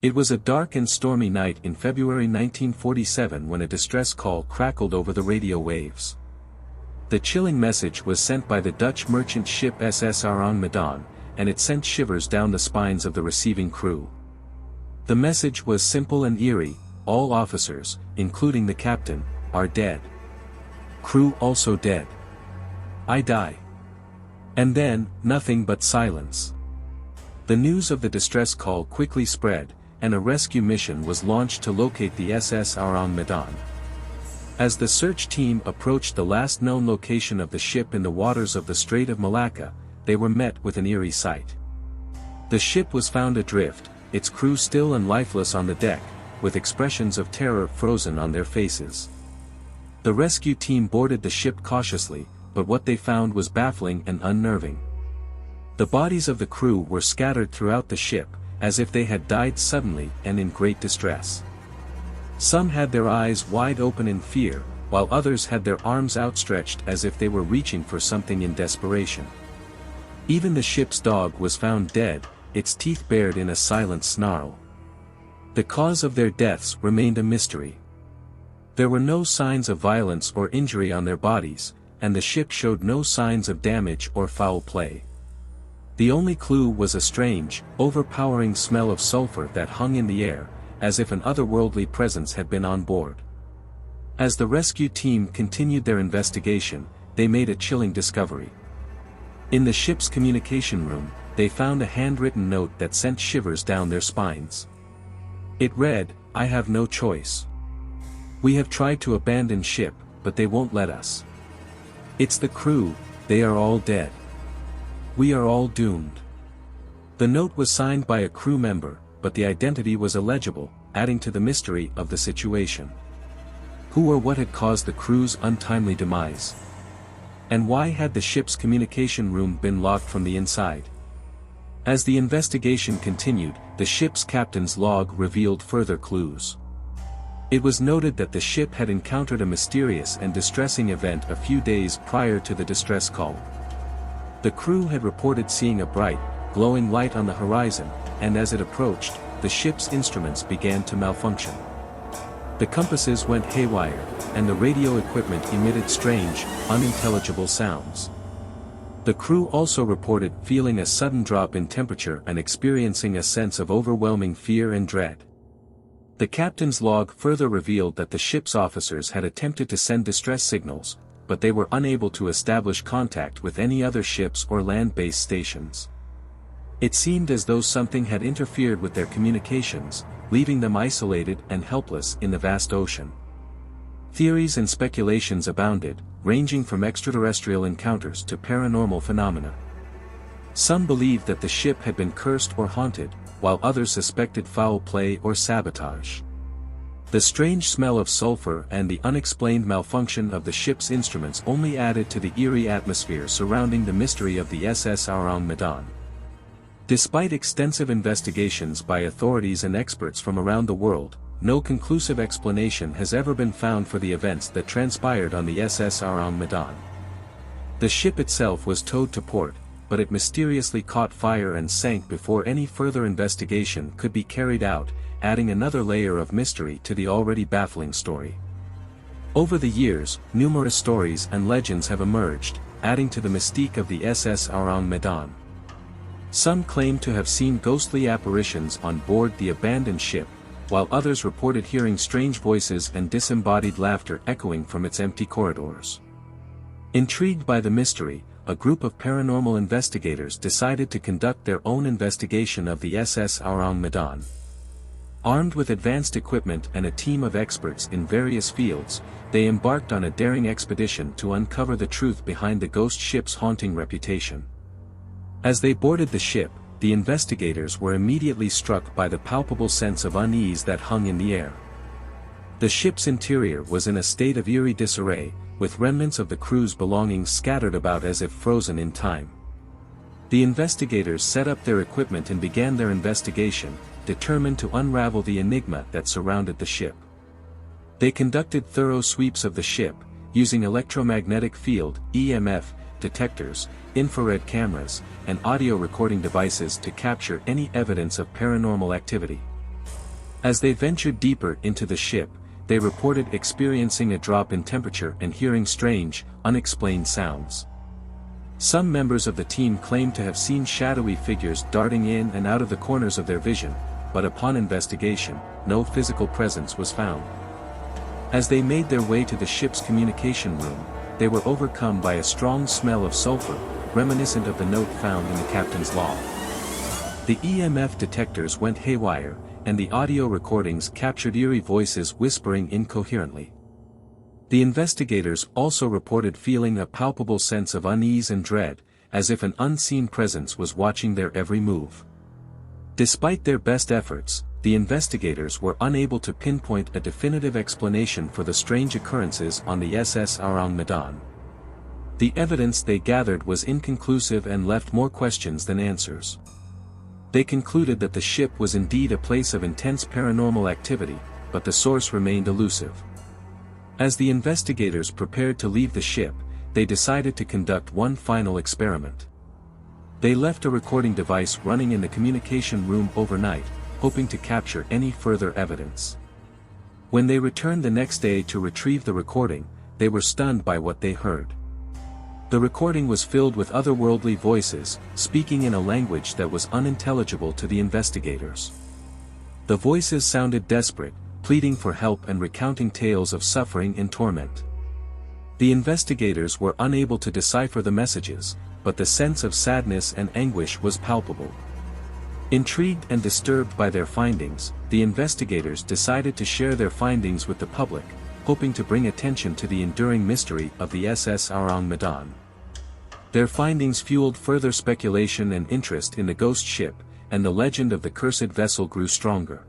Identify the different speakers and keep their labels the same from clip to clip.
Speaker 1: It was a dark and stormy night in February 1947 when a distress call crackled over the radio waves. The chilling message was sent by the Dutch merchant ship SS Ourang Medan, and it sent shivers down the spines of the receiving crew. The message was simple and eerie: all officers, including the captain, are dead. Crew also dead. I die. And then, nothing but silence. The news of the distress call quickly spread, and a rescue mission was launched to locate the SS Ourang Medan. As the search team approached the last known location of the ship in the waters of the Strait of Malacca, they were met with an eerie sight. The ship was found adrift, its crew still and lifeless on the deck, with expressions of terror frozen on their faces. The rescue team boarded the ship cautiously, but what they found was baffling and unnerving. The bodies of the crew were scattered throughout the ship, as if they had died suddenly and in great distress. Some had their eyes wide open in fear, while others had their arms outstretched as if they were reaching for something in desperation. Even the ship's dog was found dead, its teeth bared in a silent snarl. The cause of their deaths remained a mystery. There were no signs of violence or injury on their bodies, and the ship showed no signs of damage or foul play. The only clue was a strange, overpowering smell of sulfur that hung in the air, as if an otherworldly presence had been on board. As the rescue team continued their investigation, they made a chilling discovery. In the ship's communication room, they found a handwritten note that sent shivers down their spines. It read, "I have no choice. We have tried to abandon ship, but they won't let us. It's the crew, they are all dead. We are all doomed." The note was signed by a crew member, but the identity was illegible, adding to the mystery of the situation. Who or what had caused the crew's untimely demise? And why had the ship's communication room been locked from the inside? As the investigation continued, the ship's captain's log revealed further clues. It was noted that the ship had encountered a mysterious and distressing event a few days prior to the distress call. The crew had reported seeing a bright, glowing light on the horizon, and as it approached, the ship's instruments began to malfunction. The compasses went haywire, and the radio equipment emitted strange, unintelligible sounds. The crew also reported feeling a sudden drop in temperature and experiencing a sense of overwhelming fear and dread. The captain's log further revealed that the ship's officers had attempted to send distress signals, but they were unable to establish contact with any other ships or land-based stations. It seemed as though something had interfered with their communications, leaving them isolated and helpless in the vast ocean. Theories and speculations abounded, ranging from extraterrestrial encounters to paranormal phenomena. Some believed that the ship had been cursed or haunted, while others suspected foul play or sabotage. The strange smell of sulfur and the unexplained malfunction of the ship's instruments only added to the eerie atmosphere surrounding the mystery of the SS Ourang Medan. Despite extensive investigations by authorities and experts from around the world, no conclusive explanation has ever been found for the events that transpired on the SS Ourang Medan. The ship itself was towed to port, but it mysteriously caught fire and sank before any further investigation could be carried out, adding another layer of mystery to the already baffling story. Over the years, numerous stories and legends have emerged, adding to the mystique of the SS Ourang Medan. Some claim to have seen ghostly apparitions on board the abandoned ship, while others reported hearing strange voices and disembodied laughter echoing from its empty corridors. Intrigued by the mystery, a group of paranormal investigators decided to conduct their own investigation of the SS Ourang Medan. Armed with advanced equipment and a team of experts in various fields, they embarked on a daring expedition to uncover the truth behind the ghost ship's haunting reputation. As they boarded the ship, the investigators were immediately struck by the palpable sense of unease that hung in the air. The ship's interior was in a state of eerie disarray, with remnants of the crew's belongings scattered about as if frozen in time. The investigators set up their equipment and began their investigation, determined to unravel the enigma that surrounded the ship. They conducted thorough sweeps of the ship, using electromagnetic field (EMF) detectors, infrared cameras, and audio recording devices to capture any evidence of paranormal activity. As they ventured deeper into the ship, they reported experiencing a drop in temperature and hearing strange, unexplained sounds. Some members of the team claimed to have seen shadowy figures darting in and out of the corners of their vision, but upon investigation, no physical presence was found. As they made their way to the ship's communication room, they were overcome by a strong smell of sulfur, reminiscent of the note found in the captain's log. The EMF detectors went haywire, and the audio recordings captured eerie voices whispering incoherently. The investigators also reported feeling a palpable sense of unease and dread, as if an unseen presence was watching their every move. Despite their best efforts, the investigators were unable to pinpoint a definitive explanation for the strange occurrences on the SS Ourang Medan. The evidence they gathered was inconclusive and left more questions than answers. They concluded that the ship was indeed a place of intense paranormal activity, but the source remained elusive. As the investigators prepared to leave the ship, they decided to conduct one final experiment. They left a recording device running in the communication room overnight, hoping to capture any further evidence. When they returned the next day to retrieve the recording, they were stunned by what they heard. The recording was filled with otherworldly voices, speaking in a language that was unintelligible to the investigators. The voices sounded desperate, pleading for help and recounting tales of suffering and torment. The investigators were unable to decipher the messages, but the sense of sadness and anguish was palpable. Intrigued and disturbed by their findings, the investigators decided to share their findings with the public, hoping to bring attention to the enduring mystery of the SS Ourang Medan. Their findings fueled further speculation and interest in the ghost ship, and the legend of the cursed vessel grew stronger.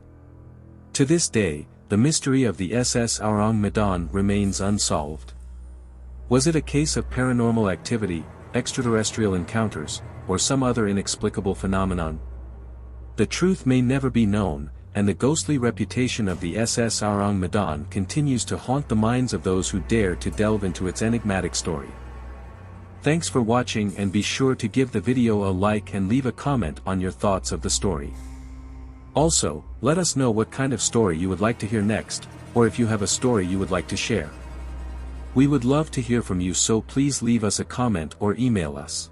Speaker 1: To this day, the mystery of the SS Ourang Medan remains unsolved. Was it a case of paranormal activity, extraterrestrial encounters, or some other inexplicable phenomenon? The truth may never be known, and the ghostly reputation of the SS Ourang Medan continues to haunt the minds of those who dare to delve into its enigmatic story. Thanks for watching, and be sure to give the video a like and leave a comment on your thoughts of the story. Also, let us know what kind of story you would like to hear next, or if you have a story you would like to share. We would love to hear from you, so please leave us a comment or email us.